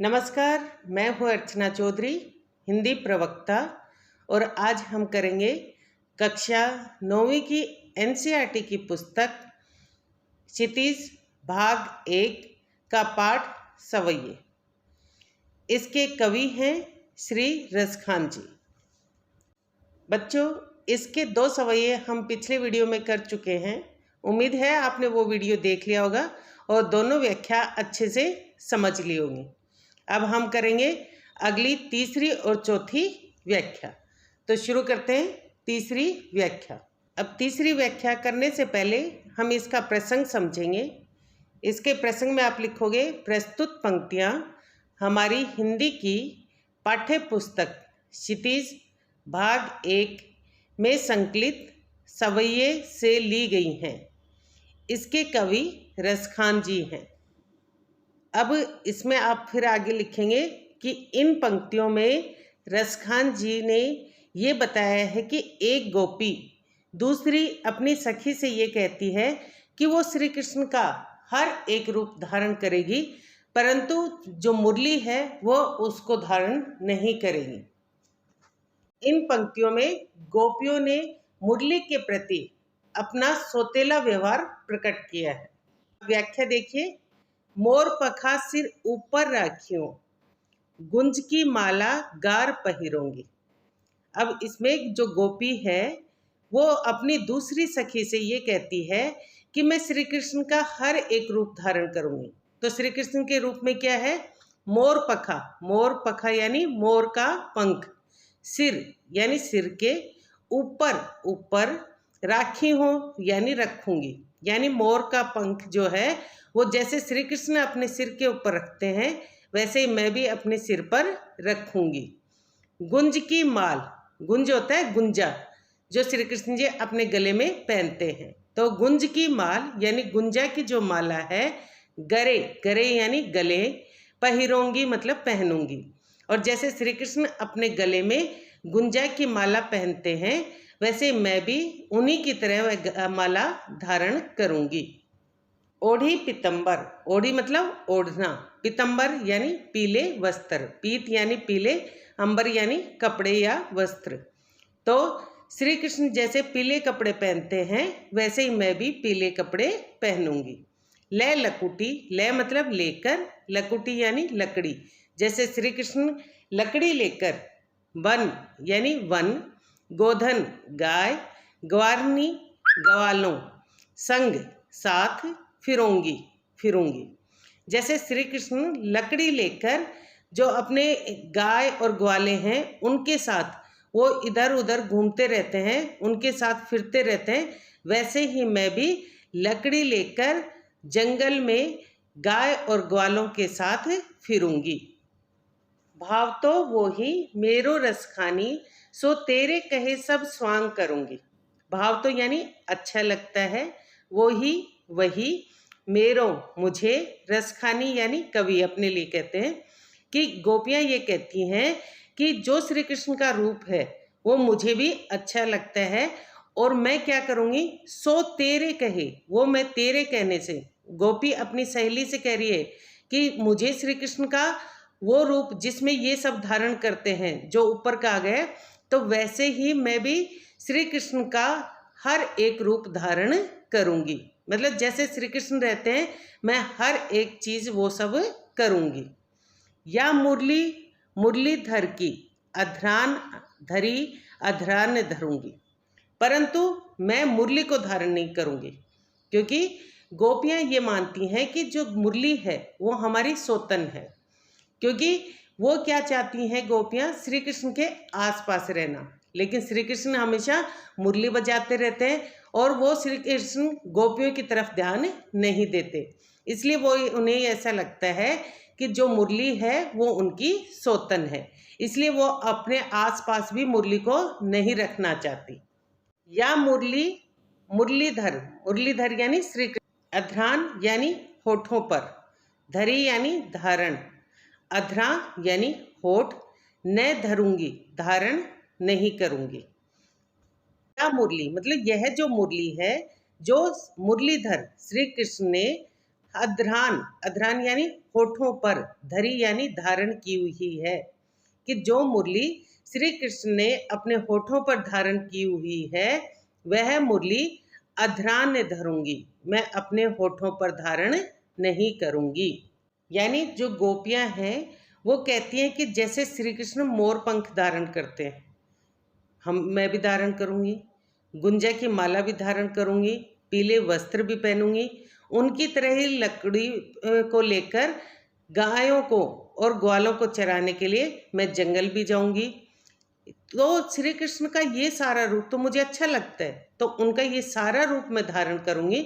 नमस्कार, मैं हूँ अर्चना चौधरी, हिंदी प्रवक्ता। और आज हम करेंगे कक्षा 9वीं की एनसीईआरटी की पुस्तक क्षितिज भाग 1 का पाठ सवैये। इसके कवि हैं श्री रसखान जी। बच्चों, इसके 2 सवैये हम पिछले वीडियो में कर चुके हैं। उम्मीद है आपने वो वीडियो देख लिया होगा और दोनों व्याख्या अच्छे से समझ ली होंगी। अब हम करेंगे अगली तीसरी और चौथी व्याख्या। तो शुरू करते हैं तीसरी व्याख्या। अब तीसरी व्याख्या करने से पहले हम इसका प्रसंग समझेंगे। इसके प्रसंग में आप लिखोगे, प्रस्तुत पंक्तियाँ हमारी हिंदी की पाठ्य पुस्तक क्षितिज भाग 1 में संकलित सवैये से ली गई हैं। इसके कवि रसखान जी हैं। अब इसमें आप फिर आगे लिखेंगे कि इन पंक्तियों में रसखान जी ने ये बताया है कि एक गोपी दूसरी अपनी सखी से ये कहती है कि वो श्री कृष्ण का हर एक रूप धारण करेगी, परंतु जो मुरली है वो उसको धारण नहीं करेगी। इन पंक्तियों में गोपियों ने मुरली के प्रति अपना सौतेला व्यवहार प्रकट किया है। व्याख्या देखिए, मोर पखा सिर ऊपर राखियों, गुंज की माला गार पहिरोंगी। अब इसमें जो गोपी है वो अपनी दूसरी सखी से ये कहती है कि मैं श्री कृष्ण का हर एक रूप धारण करूंगी। तो श्री कृष्ण के रूप में क्या है? मोर पखा। मोर पखा यानी मोर का पंख, सिर यानी सिर के ऊपर ऊपर, राखी हो यानी रखूंगी, यानी मोर का पंख जो है वो जैसे श्री कृष्ण अपने सिर के ऊपर रखते हैं वैसे ही मैं भी अपने सिर पर रखूंगी। गुंज की माल, गुंज होता है गुंजा, जो श्री कृष्ण जी अपने गले में पहनते हैं। तो गुंज की माल यानी गुंजा की जो माला है, गरे, गरे यानी गले, पहिरोंगी मतलब पहनूंगी। और जैसे श्री कृष्ण अपने गले में गुंजा की माला पहनते हैं वैसे मैं भी उन्हीं की तरह वह माला धारण करूंगी। ओढ़ी पीतंबर, ओढ़ी मतलब ओढ़ना, पीतंबर यानी पीले वस्त्र, पीत यानी पीले, अंबर यानी कपड़े या वस्त्र। तो श्री कृष्ण जैसे पीले कपड़े पहनते हैं वैसे ही मैं भी पीले कपड़े पहनूंगी। ले लकुटी, ले मतलब लेकर, लकुटी यानी लकड़ी, जैसे श्री कृष्ण लकड़ी लेकर, वन यानी वन, गोधन गाय, ग्वारनी ग्वालों, संग साथ, फिरोंगी फिरूंगी। जैसे श्री कृष्ण लकड़ी लेकर जो अपने गाय और ग्वाले हैं उनके साथ वो इधर उधर घूमते रहते हैं, उनके साथ फिरते रहते हैं, वैसे ही मैं भी लकड़ी लेकर जंगल में गाय और ग्वालों के साथ फिरूंगी। भाव तो वो ही मेरो रसखानी, सो तेरे कहे सब स्वांग करूंगी। भाव तो यानी अच्छा लगता है, वो ही वही, मेरो मुझे, रसखानी यानी कवि अपने लिए कहते हैं कि गोपियाँ ये कहती हैं कि जो श्री कृष्ण का रूप है वो मुझे भी अच्छा लगता है और मैं क्या करूँगी, सो तेरे कहे, वो मैं तेरे कहने से, गोपी अपनी सहेली से कह रही है कि मुझे श्री कृष्ण का वो रूप जिसमें ये सब धारण करते हैं जो ऊपर कहा गया है, तो वैसे ही मैं भी श्री कृष्ण का हर एक रूप धारण करूँगी। मतलब जैसे श्री कृष्ण रहते हैं मैं हर एक चीज़ वो सब करूँगी। या मुरली मुरलीधर की, अधरान धरी अधरान धरूंगी, परंतु मैं मुरली को धारण नहीं करूँगी, क्योंकि गोपियाँ ये मानती हैं कि जो मुरली है वो हमारी सौतन है। क्योंकि वो क्या चाहती हैं गोपियाँ, श्री कृष्ण के आसपास रहना, लेकिन श्री कृष्ण हमेशा मुरली बजाते रहते हैं और वो श्री कृष्ण गोपियों की तरफ ध्यान नहीं देते, इसलिए वो उन्हें ऐसा लगता है कि जो मुरली है वो उनकी सौतन है, इसलिए वो अपने आसपास भी मुरली को नहीं रखना चाहती। या मुरली मुरलीधर, मुरलीधर यानी श्री कृष्ण, अधरान यानी होठों पर, धरी यानी धारण, अधरा यानी होठ, न धरूंगी धारण नहीं करूंगी। क्या मुरली मतलब यह जो मुरली है, जो मुरलीधर श्री कृष्ण ने अध्रान, अध्रान यानी होठों पर, धरी यानी धारण की हुई है, कि जो मुरली श्री कृष्ण ने अपने होठों पर धारण की हुई है वह मुरली अध्रान धरूंगी, मैं अपने होठों पर धारण नहीं करूंगी। यानी जो गोपियां हैं वो कहती हैं कि जैसे श्री कृष्ण मोर पंख धारण करते हैं, मैं भी धारण करूंगी, गुंजा की माला भी धारण करूंगी, पीले वस्त्र भी पहनूंगी, उनकी तरह ही लकड़ी को लेकर गायों को और ग्वालों को चराने के लिए मैं जंगल भी जाऊंगी। तो श्री कृष्ण का ये सारा रूप तो मुझे अच्छा लगता है, तो उनका ये सारा रूप मैं धारण करूंगी,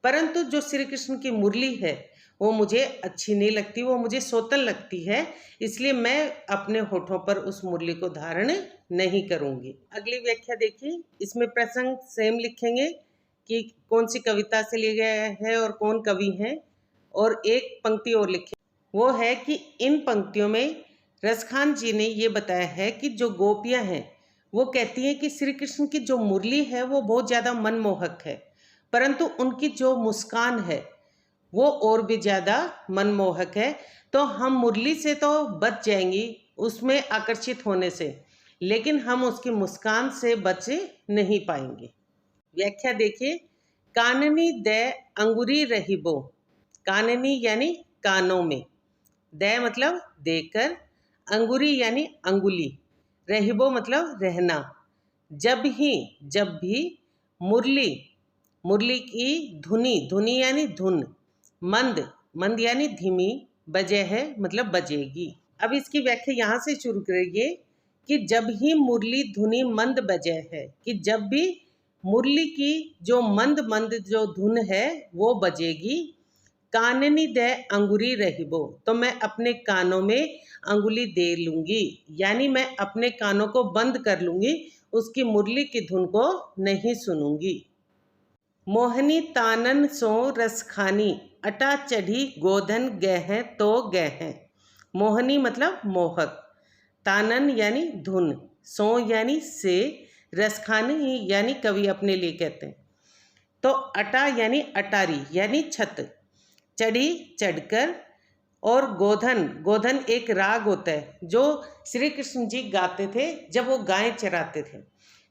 परंतु जो श्री कृष्ण की मुरली है वो मुझे अच्छी नहीं लगती, वो मुझे सोतन लगती है, इसलिए मैं अपने होठों पर उस मुरली को धारण नहीं करूंगी। अगली व्याख्या देखिए, इसमें प्रसंग सेम लिखेंगे कि कौन सी कविता से लिया गया है और कौन कवि है, और एक पंक्ति और लिखें, वो है कि इन पंक्तियों में रसखान जी ने ये बताया है कि जो गोपियां हैं वो कहती हैं कि श्री कृष्ण की जो मुरली है वो बहुत ज़्यादा मनमोहक है, परंतु उनकी जो मुस्कान है वो और भी ज़्यादा मनमोहक है, तो हम मुरली से तो बच जाएंगी उसमें आकर्षित होने से, लेकिन हम उसकी मुस्कान से बच नहीं पाएंगे। व्याख्या देखिए, काननी दे अंगुरी रहिबो, काननी यानी कानों में, दे मतलब देकर, अंगुरी यानी अंगुली, रहिबो मतलब रहना, जब भी, मुरली, मुरली की धुनी, धुनी यानी धुन, मंद, मंद यानी धीमी, बजे है मतलब बजेगी। अब इसकी व्याख्या यहाँ से शुरू करिए कि जब ही मुरली धुनी मंद बजे है, कि जब भी मुरली की जो मंद मंद जो धुन है वो बजेगी, काननी दे अंगुरी रहिबो, तो मैं अपने कानों में अंगुली दे लूंगी, यानी मैं अपने कानों को बंद कर लूंगी, उसकी मुरली की धुन को नहीं सुनूंगी। मोहनी तानन सो रसखानी, अटा चढ़ी गोधन गह तो गह, मोहनी मतलब मोहक, तानन यानी धुन, सो यानी से, रसखानी यानी कवि अपने लिए कहते हैं, तो अटा यानी अटारी यानी छत, चढ़ी चढ़कर, और गोधन, गोधन एक राग होता है जो श्री कृष्ण जी गाते थे जब वो गायें चराते थे,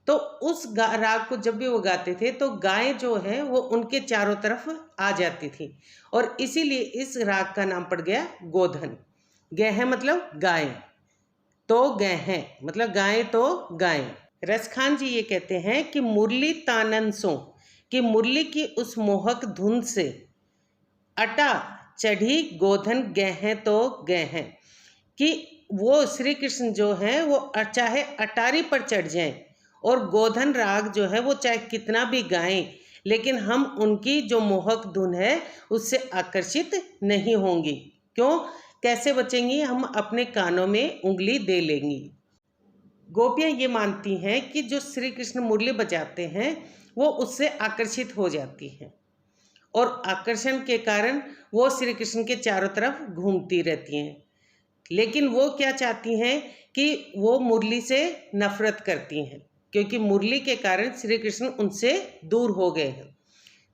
तो उस राग को जब भी वो गाते थे तो गायें जो है वो उनके चारों तरफ आ जाती थी, और इसीलिए इस राग का नाम पड़ गया गोधन। गह मतलब गायें, तो गह मतलब गायें तो गायें। रसखान जी ये कहते हैं कि मुरली ताननसों, कि मुरली की उस मोहक धुन से, अटा चढ़ी गोधन गह तो गह, कि वो श्री कृष्ण जो हैं वो चाहे अटारी पर चढ़ जाएं और गोधन राग जो है वो चाहे कितना भी गाएं, लेकिन हम उनकी जो मोहक धुन है उससे आकर्षित नहीं होंगी। क्यों, कैसे बचेंगी, हम अपने कानों में उंगली दे लेंगी। गोपियाँ ये मानती हैं कि जो श्री कृष्ण मुरली बजाते हैं वो उससे आकर्षित हो जाती हैं, और आकर्षण के कारण वो श्री कृष्ण के चारों तरफ घूमती रहती हैं, लेकिन वो क्या चाहती हैं कि वो मुरली से नफरत करती हैं, क्योंकि मुरली के कारण श्री कृष्ण उनसे दूर हो गए हैं।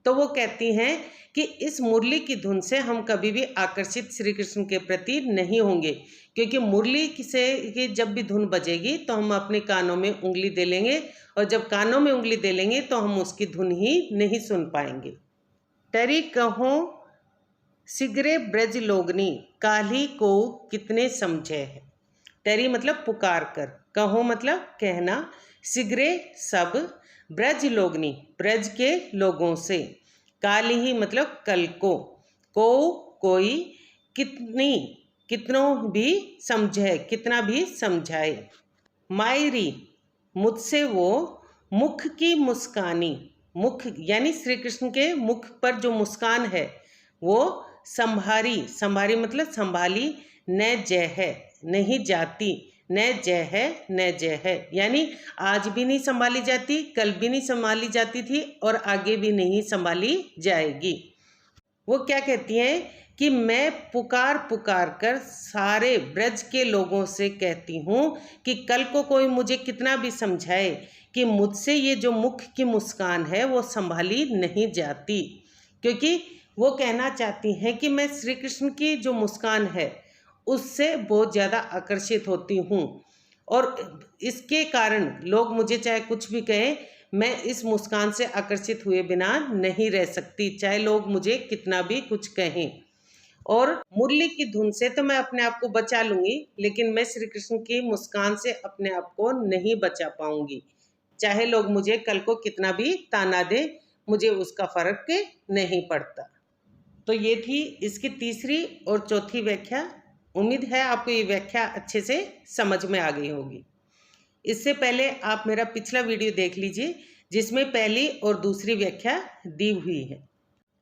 तो वो कहती हैं कि इस मुरली की धुन से हम कभी भी आकर्षित श्री कृष्ण के प्रति नहीं होंगे, क्योंकि मुरली से जब भी धुन बजेगी तो हम अपने कानों में उंगली दे लेंगे, और जब कानों में उंगली दे लेंगे तो हम उसकी धुन ही नहीं सुन पाएंगे। टरी कहो सिगरे ब्रज लोगनी, काली को कितने समझे है। टरी मतलब पुकार कर, कहो मतलब कहना, सिगरे सब, ब्रज लोगनी ब्रज के लोगों से, काली ही मतलब कल को कोई, कितनी कितनों भी समझे, कितना भी समझाए। मायरी मुझसे वो, मुख की मुस्कानी, मुख यानी श्री कृष्ण के मुख पर जो मुस्कान है वो संभारी, संभारी मतलब संभाली, न जय है नहीं जाती, न जय है न जय है, यानी आज भी नहीं संभाली जाती, कल भी नहीं संभाली जाती थी और आगे भी नहीं संभाली जाएगी। वो क्या कहती हैं कि मैं पुकार पुकार कर सारे ब्रज के लोगों से कहती हूँ कि कल को कोई मुझे कितना भी समझाए कि मुझसे ये जो मुख की मुस्कान है वो संभाली नहीं जाती, क्योंकि वो कहना चाहती हैं कि मैं श्री कृष्ण की जो मुस्कान है उससे बहुत ज़्यादा आकर्षित होती हूँ, और इसके कारण लोग मुझे चाहे कुछ भी कहें, मैं इस मुस्कान से आकर्षित हुए बिना नहीं रह सकती, चाहे लोग मुझे कितना भी कुछ कहें। और मुरली की धुन से तो मैं अपने आप को बचा लूँगी, लेकिन मैं श्री कृष्ण की मुस्कान से अपने आप को नहीं बचा पाऊँगी। चाहे लोग मुझे कल को कितना भी ताना दें, मुझे उसका फ़र्क नहीं पड़ता। तो ये थी इसकी तीसरी और चौथी व्याख्या। उम्मीद है आपको ये व्याख्या अच्छे से समझ में आ गई होगी। इससे पहले आप मेरा पिछला वीडियो देख लीजिए, जिसमें पहली और दूसरी व्याख्या दी हुई है।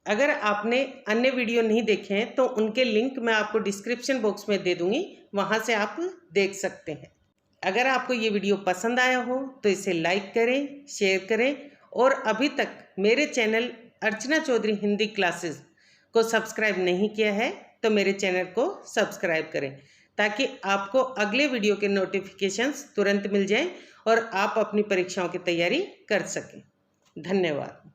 अगर आपने अन्य वीडियो नहीं देखे हैं तो उनके लिंक मैं आपको डिस्क्रिप्शन बॉक्स में दे दूंगी, वहां से आप देख सकते हैं। अगर आपको ये वीडियो पसंद आया हो तो इसे लाइक करें, शेयर करें, और अभी तक मेरे चैनल अर्चना चौधरी हिंदी क्लासेस को सब्सक्राइब नहीं किया है तो मेरे चैनल को सब्सक्राइब करें, ताकि आपको अगले वीडियो के नोटिफिकेशंस तुरंत मिल जाएं और आप अपनी परीक्षाओं की तैयारी कर सकें। धन्यवाद।